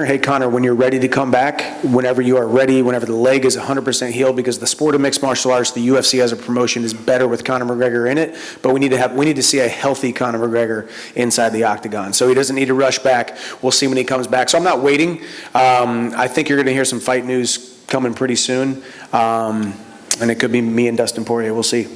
Hey, Conor, when you're ready to come back, whenever you are ready, whenever the leg is 100% healed, because the sport of mixed martial arts, the UFC as a promotion is better with Conor McGregor in it, but we need to see a healthy Conor McGregor inside the octagon. So he doesn't need to rush back. We'll see when he comes back. So I'm not waiting. I think you're going to hear some fight news coming pretty soon, and it could be me and Dustin Poirier. We'll see.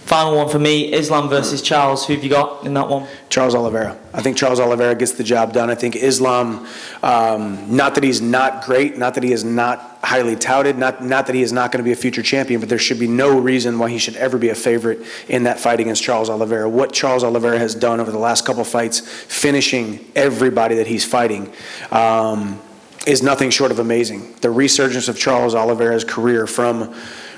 Final one for me, Islam versus Charles. Who have you got in that one? Charles Oliveira. I think Charles Oliveira gets the job done. I think Islam, not that he's not great, not that he is not highly touted, not that he is not going to be a future champion, but there should be no reason why he should ever be a favorite in that fight against Charles Oliveira. What Charles Oliveira has done over the last couple fights, finishing everybody that he's fighting, is nothing short of amazing. The resurgence of Charles Oliveira's career from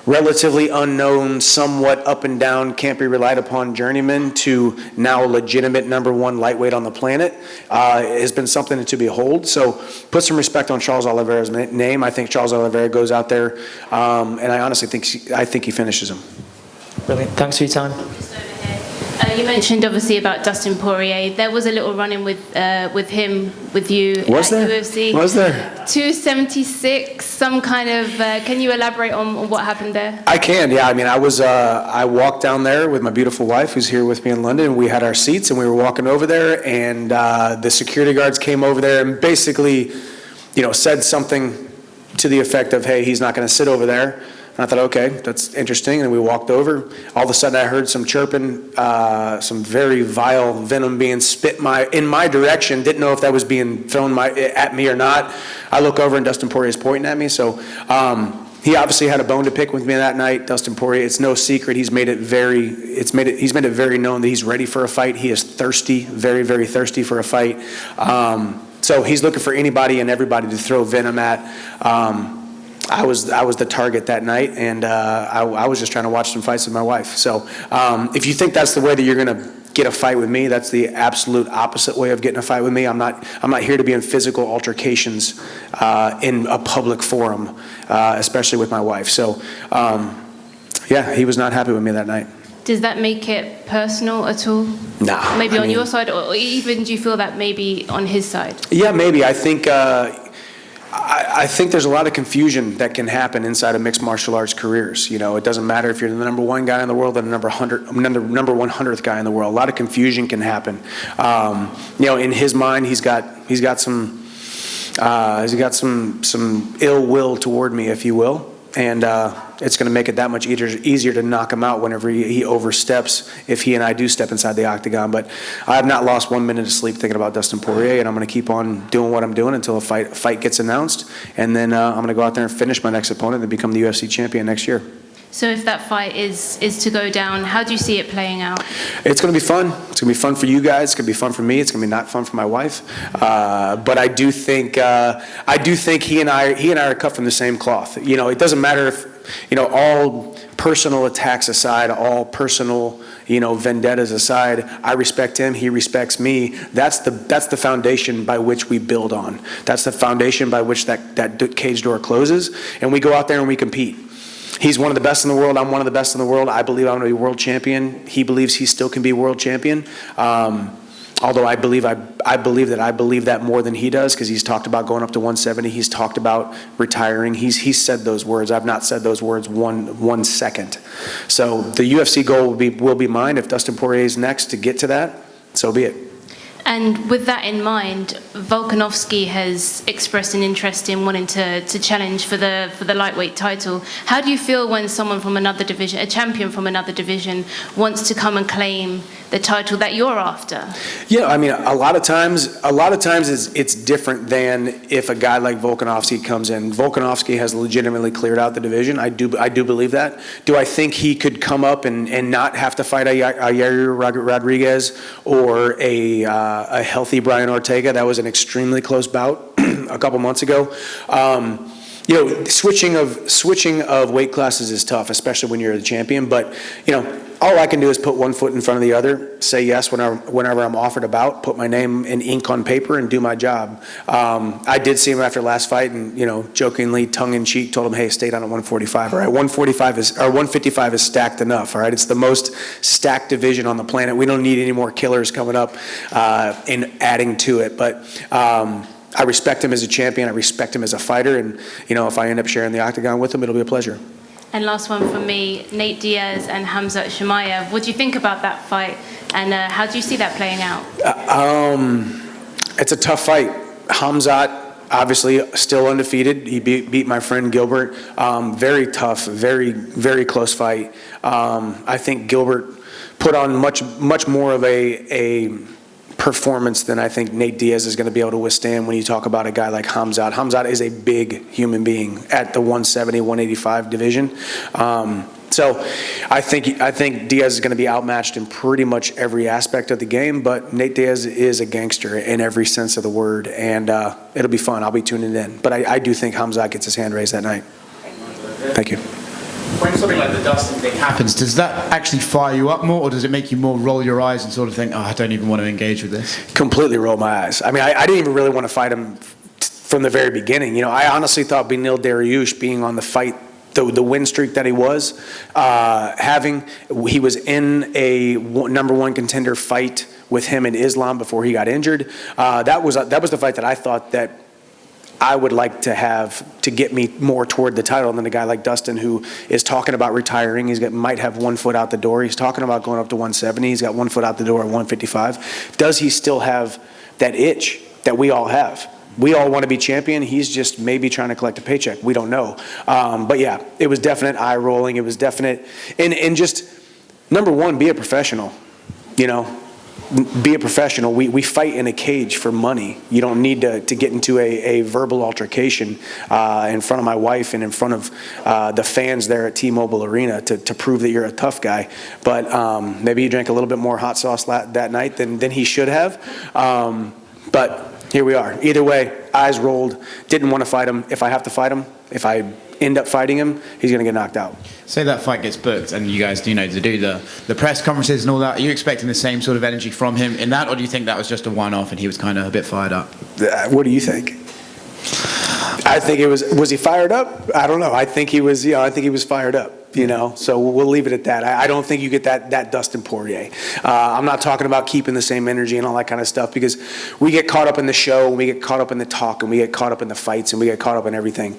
relatively unknown, somewhat up and down, can't be relied upon journeyman to now a legitimate #1 lightweight on the planet has been something to behold. So put some respect on Charles Oliveira's name. I think Charles Oliveira goes out there, and I honestly think he finishes him. Brilliant. Thanks for your time. You mentioned obviously about Dustin Poirier. There was a little run-in with him, with you was at there? UFC. Was there? 276, some kind of, can you elaborate on what happened there? I can, yeah. I mean, I walked down there with my beautiful wife who's here with me in London. We had our seats and we were walking over there, and the security guards came over there and basically, said something to the effect of, hey, he's not going to sit over there. And I thought, okay, that's interesting. And we walked over. All of a sudden, I heard some chirping, some very vile venom being spit in my direction. Didn't know if that was being thrown at me or not. I look over, and Dustin Poirier is pointing at me. So he obviously had a bone to pick with me that night. Dustin Poirier, it's no secret. He's made it very known that he's ready for a fight. He is thirsty, very, very thirsty for a fight. So he's looking for anybody and everybody to throw venom at. I was the target that night, and I was just trying to watch some fights with my wife. So if you think that's the way that you're going to get a fight with me, that's the absolute opposite way of getting a fight with me. I'm not here to be in physical altercations in a public forum, especially with my wife. So yeah, he was not happy with me that night. Does that make it personal at all? Nah. Maybe on your side, or even do you feel that maybe on his side? Yeah, maybe. I think there's a lot of confusion that can happen inside of mixed martial arts careers. It doesn't matter if you're the #1 guy in the world or the number 100th guy in the world. A lot of confusion can happen. In his mind, he's got some ill will toward me, if you will, and it's going to make it that much easier to knock him out whenever he oversteps, if he and I do step inside the octagon. But I have not lost 1 minute of sleep thinking about Dustin Poirier, and I'm going to keep on doing what I'm doing until a fight gets announced, and then I'm going to go out there and finish my next opponent and become the UFC champion next year. So if that fight is to go down, how do you see it playing out? It's going to be fun. It's going to be fun for you guys. It's going to be fun for me. It's going to be not fun for my wife. But I do think he and I are cut from the same cloth. It doesn't matter if all personal attacks aside, all personal vendettas aside. I respect him. He respects me. That's the foundation by which we build on. That's the foundation by which that cage door closes, and we go out there and we compete. He's one of the best in the world. I'm one of the best in the world. I believe I'm going to be world champion. He believes he still can be world champion. Although I believe that more than he does, because he's talked about going up to 170. He's talked about retiring. He's said those words. I've not said those words one second. So the UFC goal will be mine. If Dustin Poirier is next to get to that, so be it. And with that in mind, Volkanovski has expressed an interest in wanting to challenge for the lightweight title. How do you feel when someone from another division, a champion from another division, wants to come and claim the title that you're after? Yeah, I mean, a lot of times it's different than if a guy like Volkanovski comes in. Volkanovski has legitimately cleared out the division. I do believe that. Do I think he could come up and not have to fight a Yair Rodriguez or a healthy Brian Ortega? That was an extremely close bout a couple months ago. Switching of weight classes is tough, especially when you're the champion. But all I can do is put one foot in front of the other, say yes whenever I'm offered a bout, put my name in ink on paper, and do my job. I did see him after last fight, and jokingly, tongue in cheek, told him, "Hey, stay down at 145. All right, 155 is stacked enough. All right, it's the most stacked division on the planet. We don't need any more killers coming up and adding to it." But I respect him as a champion. I respect him as a fighter. And, if I end up sharing the octagon with him, it'll be a pleasure. And last one from me, Nate Diaz and Khamzat Chimaev. What do you think about that fight? And how do you see that playing out? It's a tough fight. Khamzat, obviously, still undefeated. He beat my friend Gilbert. Very tough, very, very close fight. I think Gilbert put on much more of a performance than I think Nate Diaz is going to be able to withstand when you talk about a guy like Khamzat. Khamzat is a big human being at the 170, 185 division. So I think Diaz is going to be outmatched in pretty much every aspect of the game, but Nate Diaz is a gangster in every sense of the word, and it'll be fun. I'll be tuning in. But I do think Khamzat gets his hand raised that night. Thank you. When something like the Dustin thing happens, does that actually fire you up more, or does it make you more roll your eyes and sort of think, oh, I don't even want to engage with this? Completely roll my eyes. I mean, I didn't even really want to fight him from the very beginning. I honestly thought Beneil Dariush being on the fight, the win streak that he was having, he was in a number one contender fight with him and Islam before he got injured. That was the fight that I thought that I would like to have to get me more toward the title than a guy like Dustin, who is talking about retiring. Might have 1 foot out the door. He's talking about going up to 170. He's got 1 foot out the door at 155. Does he still have that itch that we all have? We all want to be champion. He's just maybe trying to collect a paycheck. We don't know. But yeah, it was definite eye rolling. It was definite. And just, number one, be a professional. Be a professional. We fight in a cage for money. You don't need to get into a verbal altercation in front of my wife and in front of the fans there at T-Mobile Arena to prove that you're a tough guy. But maybe he drank a little bit more hot sauce that night than he should have. But here we are. Either way, eyes rolled. Didn't want to fight him. If I have to fight him, if I end up fighting him, he's going to get knocked out. Say that fight gets booked and you guys to do the press conferences and all that. Are you expecting the same sort of energy from him in that, or do you think that was just a one-off and he was kind of a bit fired up? What do you think? I think it was he fired up? I don't know. I think he was, I think he was fired up. So we'll leave it at that. I don't think you get that Dustin Poirier. I'm not talking about keeping the same energy and all that kind of stuff, because we get caught up in the show, and we get caught up in the talk, and we get caught up in the fights, and we get caught up in everything.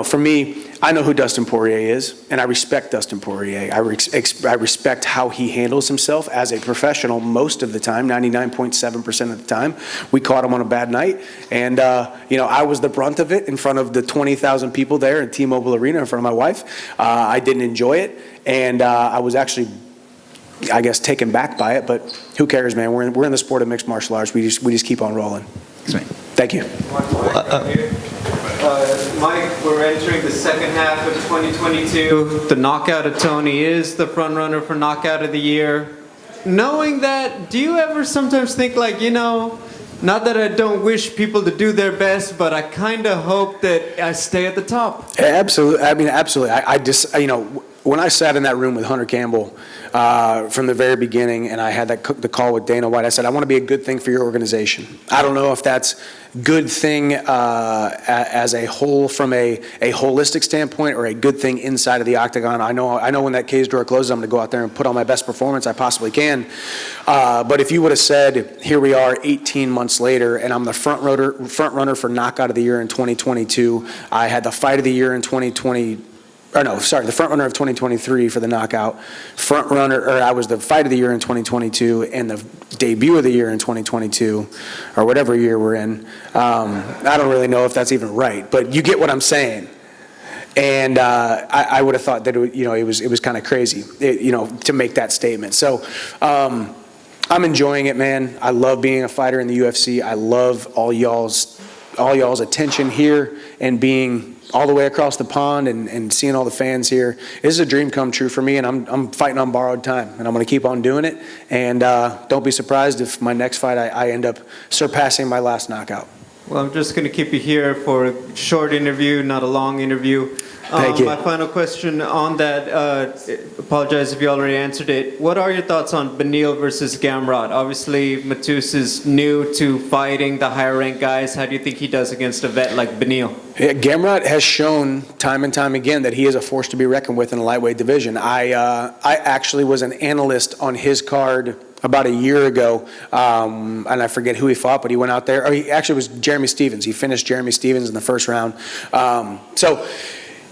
For me, I know who Dustin Poirier is, and I respect Dustin Poirier. I respect how he handles himself as a professional most of the time, 99.7% of the time. We caught him on a bad night, and I was the brunt of it in front of the 20,000 people there at T-Mobile Arena in front of my wife. I didn't enjoy it, and I was actually, I guess, taken back by it, but who cares, man? We're in the sport of mixed martial arts. We just keep on rolling. Thank you. Mike, we're entering the second half of 2022. The knockout of Tony is the front runner for knockout of the year. Knowing that, do you ever sometimes think like, not that I don't wish people to do their best, but I kind of hope that I stay at the top? Absolutely. I mean, absolutely. I just, when I sat in that room with Hunter Campbell from the very beginning, and I had the call with Dana White, I said, I want to be a good thing for your organization. I don't know if that's good thing as a whole from a holistic standpoint, or a good thing inside of the octagon. I know when that cage door closes, I'm going to go out there and put on my best performance I possibly can. But if you would have said, here we are 18 months later, and I'm the front runner for knockout of the year in 2022. I had the fight of the year in 2020. The front runner of 2023 for the knockout. I was the fight of the year in 2022 and the debut of the year in 2022, or whatever year we're in. I don't really know if that's even right, but you get what I'm saying. And I would have thought that it was kind of crazy, to make that statement. So I'm enjoying it, man. I love being a fighter in the UFC. I love all y'all's attention here and being all the way across the pond and seeing all the fans here. This is a dream come true for me, and I'm fighting on borrowed time, and I'm going to keep on doing it. And don't be surprised if my next fight I end up surpassing my last knockout. Well, I'm just going to keep you here for a short interview, not a long interview. Thank you. My final question on that, apologize if you already answered it. What are your thoughts on Beneil versus Gamrot? Obviously, Mateusz is new to fighting the higher-ranked guys. How do you think he does against a vet like Beneil? Yeah, Gamrot has shown time and time again that he is a force to be reckoned with in the lightweight division. I actually was an analyst on his card about a year ago, and I forget who he fought, but he went out there. Or he actually was Jeremy Stevens. He finished Jeremy Stevens in the first round. So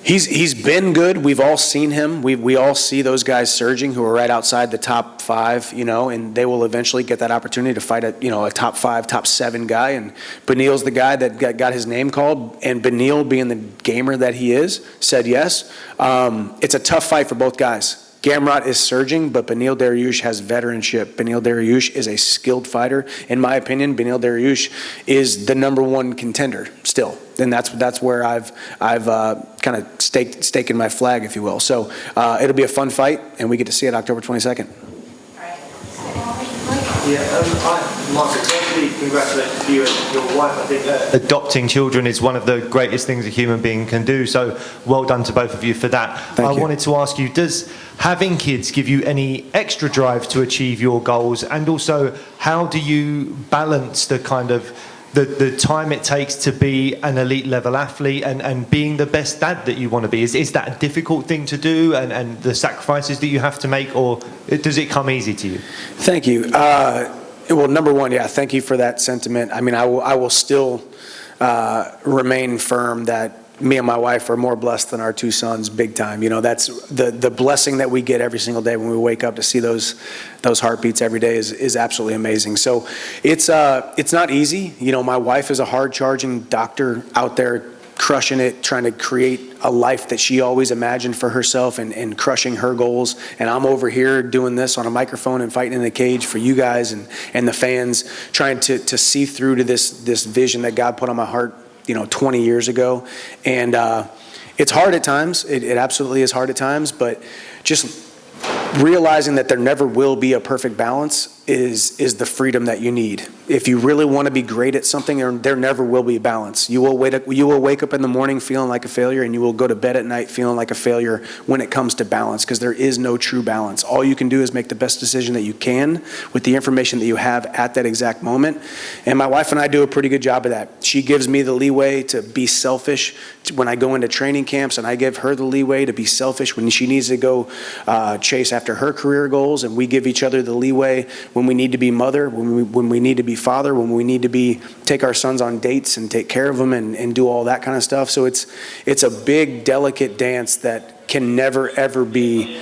he's been good. We've all seen him. We all see those guys surging who are right outside the top 5, and they will eventually get that opportunity to fight a top 5, top 7 guy. And Beneil's the guy that got his name called. And Beneil, being the gamer that he is, said yes. It's a tough fight for both guys. Gamrot is surging, but Beneil Dariush has veteranship. Beneil Dariush is a skilled fighter. In my opinion, Beneil Dariush is the #1 contender still, and that's where I've kind of staking my flag, if you will. So it'll be a fun fight, and we get to see it October 22nd. Michael, firstly, congratulations to you and your wife. I think adopting children is one of the greatest things a human being can do, so well done to both of you for that. Thank you. Wanted to ask you, does having kids give you any extra drive to achieve your goals? And also, how do you balance the kind of the time it takes to be an elite level athlete and being the best dad that you want to be? Is that a difficult thing to do, and the sacrifices that you have to make, or does it come easy to you? Thank you. Well, #1, yeah, thank you for that sentiment. I mean, I will still remain firm that me and my wife are more blessed than our 2 sons, big time. That's the blessing that we get every single day when we wake up to see those heartbeats every day is absolutely amazing. So it's not easy. My wife is a hard-charging doctor out there crushing it, trying to create a life that she always imagined for herself and crushing her goals. And I'm over here doing this on a microphone and fighting in the cage for you guys and the fans, trying to see through to this vision that God put on my heart 20 years ago. And it's hard at times. It absolutely is hard at times, but just realizing that there never will be a perfect balance is the freedom that you need. If you really want to be great at something, there never will be balance. You will wake up in the morning feeling like a failure, and you will go to bed at night feeling like a failure when it comes to balance, because there is no true balance. All you can do is make the best decision that you can with the information that you have at that exact moment. And my wife and I do a pretty good job of that. She gives me the leeway to be selfish when I go into training camps, and I give her the leeway to be selfish when she needs to go chase after her career goals, and we give each other the leeway when we need to be mother, when we need to be father, when we need to take our sons on dates and take care of them and do all that kind of stuff. So it's a big, delicate dance that can never, ever be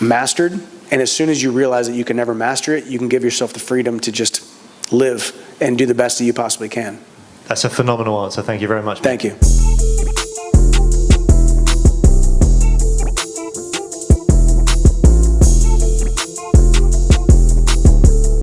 mastered. And as soon as you realize that you can never master it, you can give yourself the freedom to just live and do the best that you possibly can. That's a phenomenal answer. Thank you very much. Thank you.